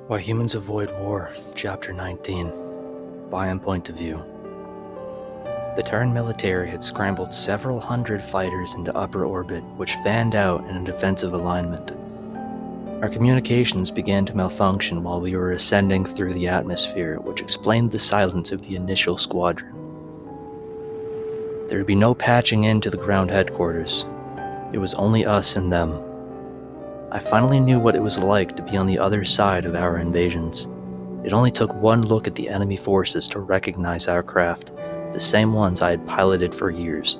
Why Humans Avoid War, Chapter 19, Buy and Point of View. The Terran military had scrambled several hundred fighters into upper orbit, which fanned out in a defensive alignment. Our communications began to malfunction while we were ascending through the atmosphere, which explained the silence of the initial squadron. There would be no patching into the ground headquarters. It was only us and them. I finally knew what it was like to be on the other side of our invasions. It only took one look at the enemy forces to recognize our craft, the same ones I had piloted for years.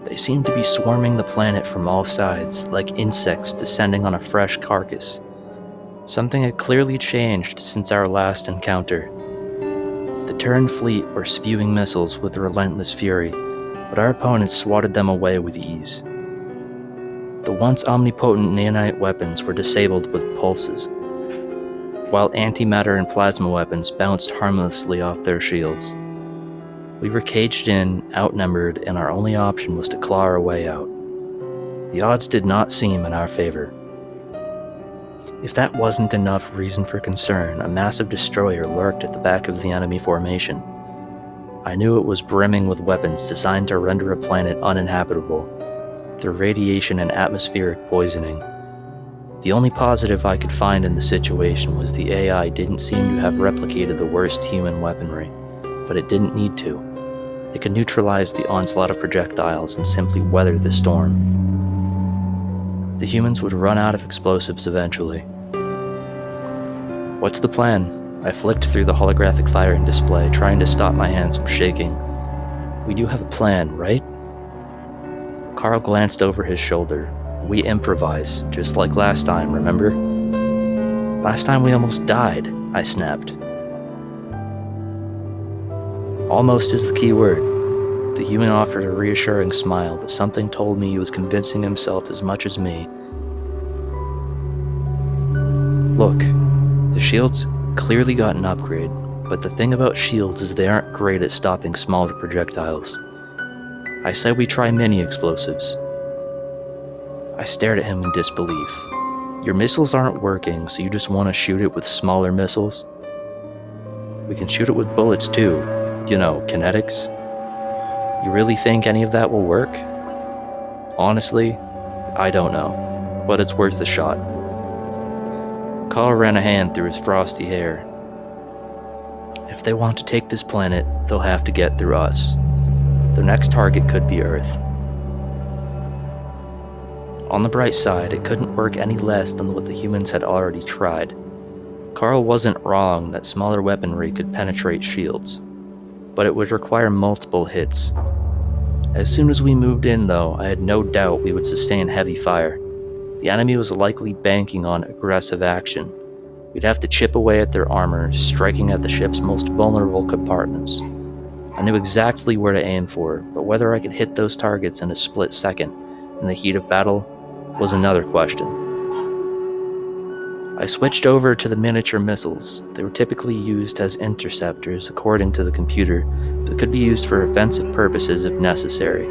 They seemed to be swarming the planet from all sides, like insects descending on a fresh carcass. Something had clearly changed since our last encounter. The Terran fleet were spewing missiles with relentless fury, but our opponents swatted them away with ease. The once omnipotent nanite weapons were disabled with pulses, while antimatter and plasma weapons bounced harmlessly off their shields. We were caged in, outnumbered, and our only option was to claw our way out. The odds did not seem in our favor. If that wasn't enough reason for concern, a massive destroyer lurked at the back of the enemy formation. I knew it was brimming with weapons designed to render a planet uninhabitable through radiation and atmospheric poisoning. The only positive I could find in the situation was the AI didn't seem to have replicated the worst human weaponry, but it didn't need to. It could neutralize the onslaught of projectiles and simply weather the storm. The humans would run out of explosives eventually. What's the plan? I flicked through the holographic firing display, trying to stop my hands from shaking. We do have a plan, right? Carl glanced over his shoulder. We improvise, just like last time, remember? Last time we almost died, I snapped. Almost is the key word. The human offered a reassuring smile, but something told me he was convincing himself as much as me. Look, the shields clearly got an upgrade, but the thing about shields is they aren't great at stopping smaller projectiles. I said we try mini explosives. I stared at him in disbelief. Your missiles aren't working, so you just want to shoot it with smaller missiles? We can shoot it with bullets too. You know, kinetics. You really think any of that will work? Honestly, I don't know, but it's worth a shot. Carl ran a hand through his frosty hair. If they want to take this planet, they'll have to get through us. Their next target could be Earth. On the bright side, it couldn't work any less than what the humans had already tried. Carl wasn't wrong that smaller weaponry could penetrate shields, but it would require multiple hits. As soon as we moved in, though, I had no doubt we would sustain heavy fire. The enemy was likely banking on aggressive action. We'd have to chip away at their armor, striking at the ship's most vulnerable compartments. I knew exactly where to aim for, but whether I could hit those targets in a split second, in the heat of battle, was another question. I switched over to the miniature missiles. They were typically used as interceptors, according to the computer, but could be used for offensive purposes if necessary.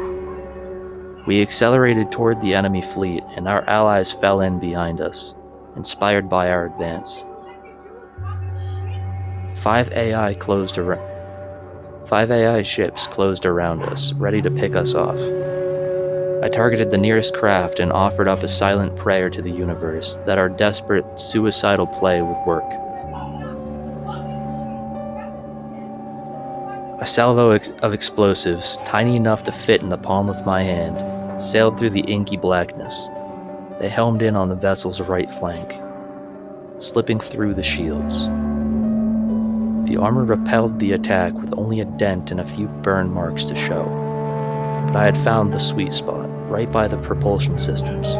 We accelerated toward the enemy fleet, and our allies fell in behind us, inspired by our advance. Five AI ships closed around us, ready to pick us off. I targeted the nearest craft and offered up a silent prayer to the universe that our desperate, suicidal play would work. A salvo of explosives, tiny enough to fit in the palm of my hand, sailed through the inky blackness. They helmed in on the vessel's right flank, slipping through the shields. The armor repelled the attack with only a dent and a few burn marks to show. But I had found the sweet spot, right by the propulsion systems.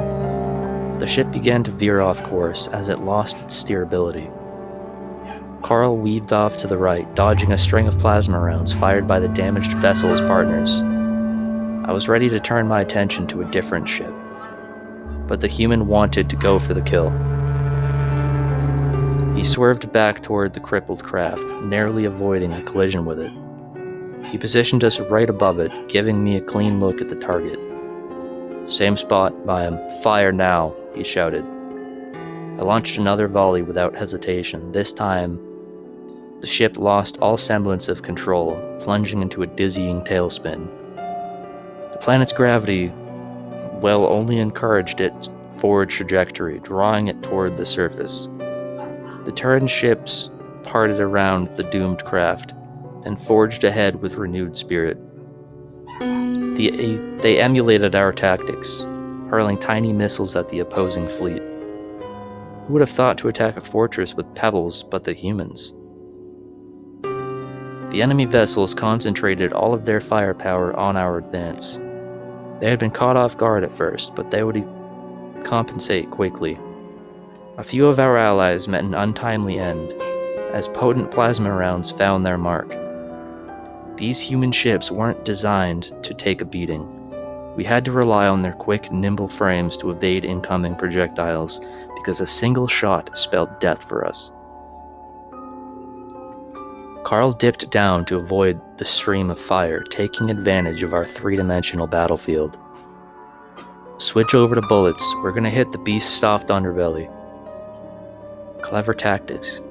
The ship began to veer off course as it lost its steerability. Carl weaved off to the right, dodging a string of plasma rounds fired by the damaged vessel's partners. I was ready to turn my attention to a different ship, but the human wanted to go for the kill. He swerved back toward the crippled craft, narrowly avoiding a collision with it. He positioned us right above it, giving me a clean look at the target. Same spot by him. Fire now, he shouted. I launched another volley without hesitation. This time, the ship lost all semblance of control, plunging into a dizzying tailspin. The planet's gravity, only encouraged its forward trajectory, drawing it toward the surface. The Terran ships parted around the doomed craft, then forged ahead with renewed spirit. They emulated our tactics, hurling tiny missiles at the opposing fleet. Who would have thought to attack a fortress with pebbles but the humans? The enemy vessels concentrated all of their firepower on our advance. They had been caught off guard at first, but they would compensate quickly. A few of our allies met an untimely end, as potent plasma rounds found their mark. These human ships weren't designed to take a beating. We had to rely on their quick, nimble frames to evade incoming projectiles, because a single shot spelled death for us. Carl dipped down to avoid the stream of fire, taking advantage of our three-dimensional battlefield. Switch over to bullets. We're gonna hit the beast's soft underbelly. Clever tactics.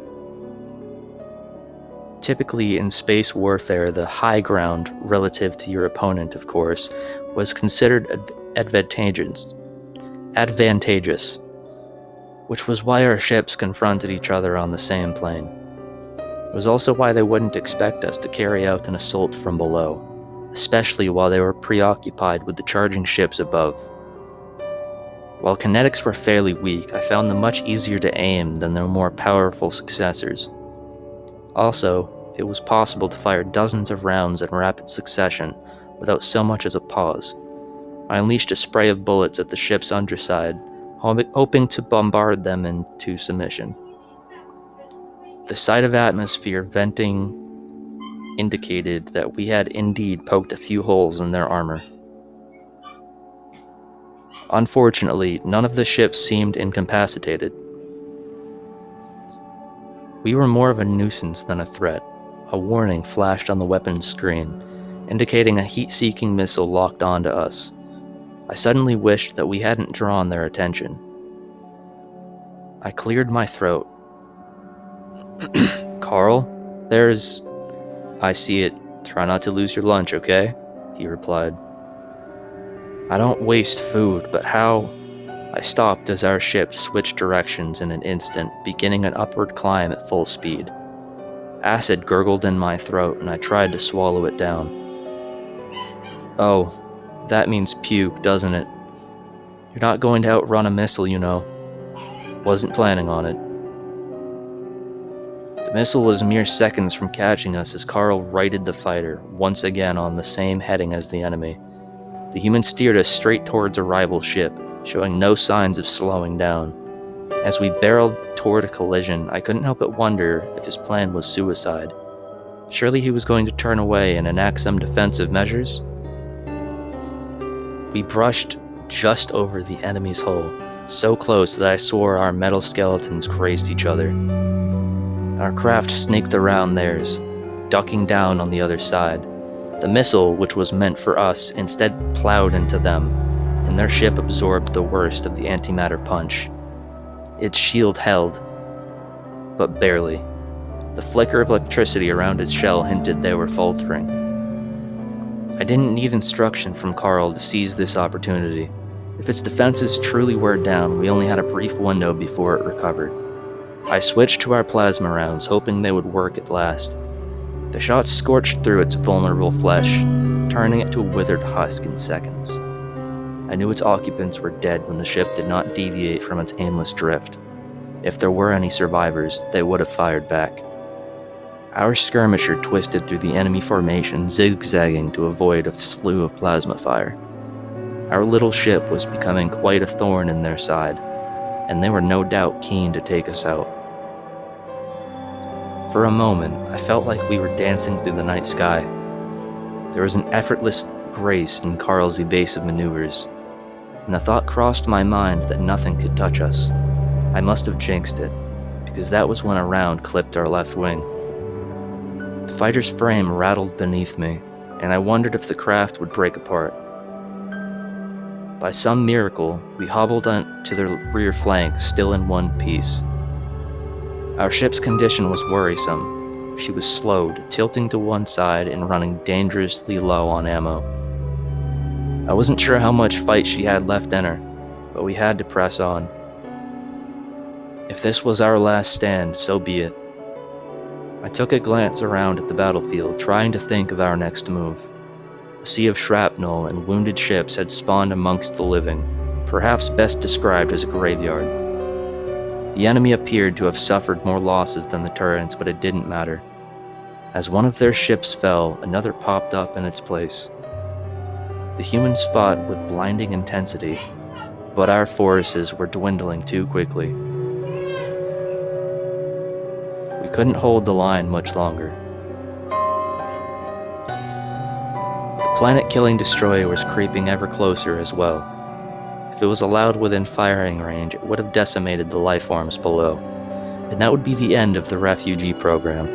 Typically in space warfare, the high ground, relative to your opponent, of course, was considered advantageous, which was why our ships confronted each other on the same plane. It was also why they wouldn't expect us to carry out an assault from below, especially while they were preoccupied with the charging ships above. While kinetics were fairly weak, I found them much easier to aim than their more powerful successors. Also, it was possible to fire dozens of rounds in rapid succession without so much as a pause. I unleashed a spray of bullets at the ship's underside, hoping to bombard them into submission. The sight of atmosphere venting indicated that we had indeed poked a few holes in their armor. Unfortunately, none of the ships seemed incapacitated. We were more of a nuisance than a threat. A warning flashed on the weapons screen, indicating a heat-seeking missile locked onto us. I suddenly wished that we hadn't drawn their attention. I cleared my throat. Carl, I see it. Try not to lose your lunch, okay? He replied. I don't waste food, but how? I stopped as our ship switched directions in an instant, beginning an upward climb at full speed. Acid gurgled in my throat, and I tried to swallow it down. Oh, that means puke, doesn't it? You're not going to outrun a missile, you know. Wasn't planning on it. The missile was mere seconds from catching us as Carl righted the fighter, once again on the same heading as the enemy. The human steered us straight towards a rival ship, showing no signs of slowing down. As we barreled toward a collision, I couldn't help but wonder if his plan was suicide. Surely he was going to turn away and enact some defensive measures? We brushed just over the enemy's hull, so close that I swore our metal skeletons grazed each other. Our craft snaked around theirs, ducking down on the other side. The missile, which was meant for us, instead plowed into them, and their ship absorbed the worst of the antimatter punch. Its shield held, but barely. The flicker of electricity around its shell hinted they were faltering. I didn't need instruction from Carl to seize this opportunity. If its defenses truly were down, we only had a brief window before it recovered. I switched to our plasma rounds, hoping they would work at last. The shots scorched through its vulnerable flesh, turning it to a withered husk in seconds. I knew its occupants were dead when the ship did not deviate from its aimless drift. If there were any survivors, they would have fired back. Our skirmisher twisted through the enemy formation, zigzagging to avoid a slew of plasma fire. Our little ship was becoming quite a thorn in their side, and they were no doubt keen to take us out. For a moment, I felt like we were dancing through the night sky. There was an effortless grace in Carl's evasive maneuvers, and the thought crossed my mind that nothing could touch us. I must have jinxed it, because that was when a round clipped our left wing. The fighter's frame rattled beneath me, and I wondered if the craft would break apart. By some miracle, we hobbled on to the rear flank, still in one piece. Our ship's condition was worrisome. She was slowed, tilting to one side and running dangerously low on ammo. I wasn't sure how much fight she had left in her, but we had to press on. If this was our last stand, so be it. I took a glance around at the battlefield, trying to think of our next move. A sea of shrapnel and wounded ships had spawned amongst the living, perhaps best described as a graveyard. The enemy appeared to have suffered more losses than the turrets, but it didn't matter. As one of their ships fell, another popped up in its place. The humans fought with blinding intensity, but our forces were dwindling too quickly. We couldn't hold the line much longer. The planet-killing destroyer was creeping ever closer as well. If it was allowed within firing range, it would have decimated the life forms below, and that would be the end of the refugee program.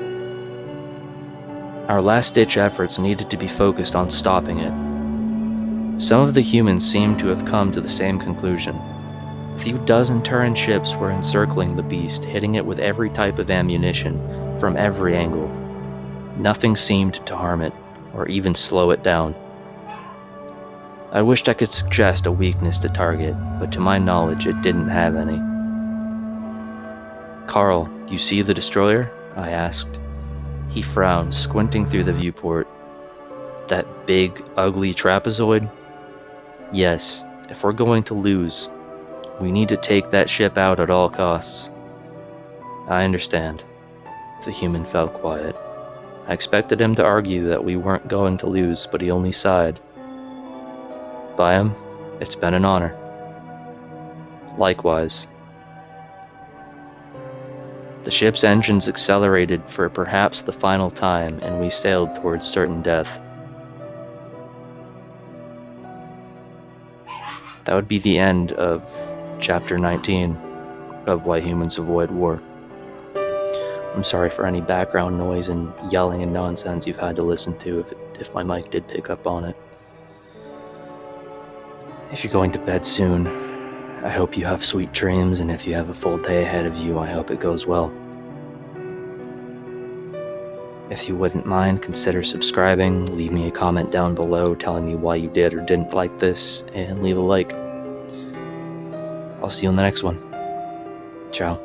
Our last-ditch efforts needed to be focused on stopping it. Some of the humans seemed to have come to the same conclusion. A few dozen Terran ships were encircling the beast, hitting it with every type of ammunition, from every angle. Nothing seemed to harm it, or even slow it down. I wished I could suggest a weakness to target, but to my knowledge it didn't have any. "Carl, you see the destroyer?" I asked. He frowned, squinting through the viewport. "That big, ugly trapezoid?" "Yes, if we're going to lose, we need to take that ship out at all costs." "I understand." The human fell quiet. I expected him to argue that we weren't going to lose, but he only sighed. "Byam, it's been an honor." "Likewise." The ship's engines accelerated for perhaps the final time, and we sailed towards certain death. That would be the end of Chapter 19 of Why Humans Avoid War. I'm sorry for any background noise and yelling and nonsense you've had to listen to if my mic did pick up on it. If you're going to bed soon, I hope you have sweet dreams, and if you have a full day ahead of you, I hope it goes well. If you wouldn't mind, consider subscribing, leave me a comment down below telling me why you did or didn't like this, and leave a like. I'll see you in the next one. Ciao.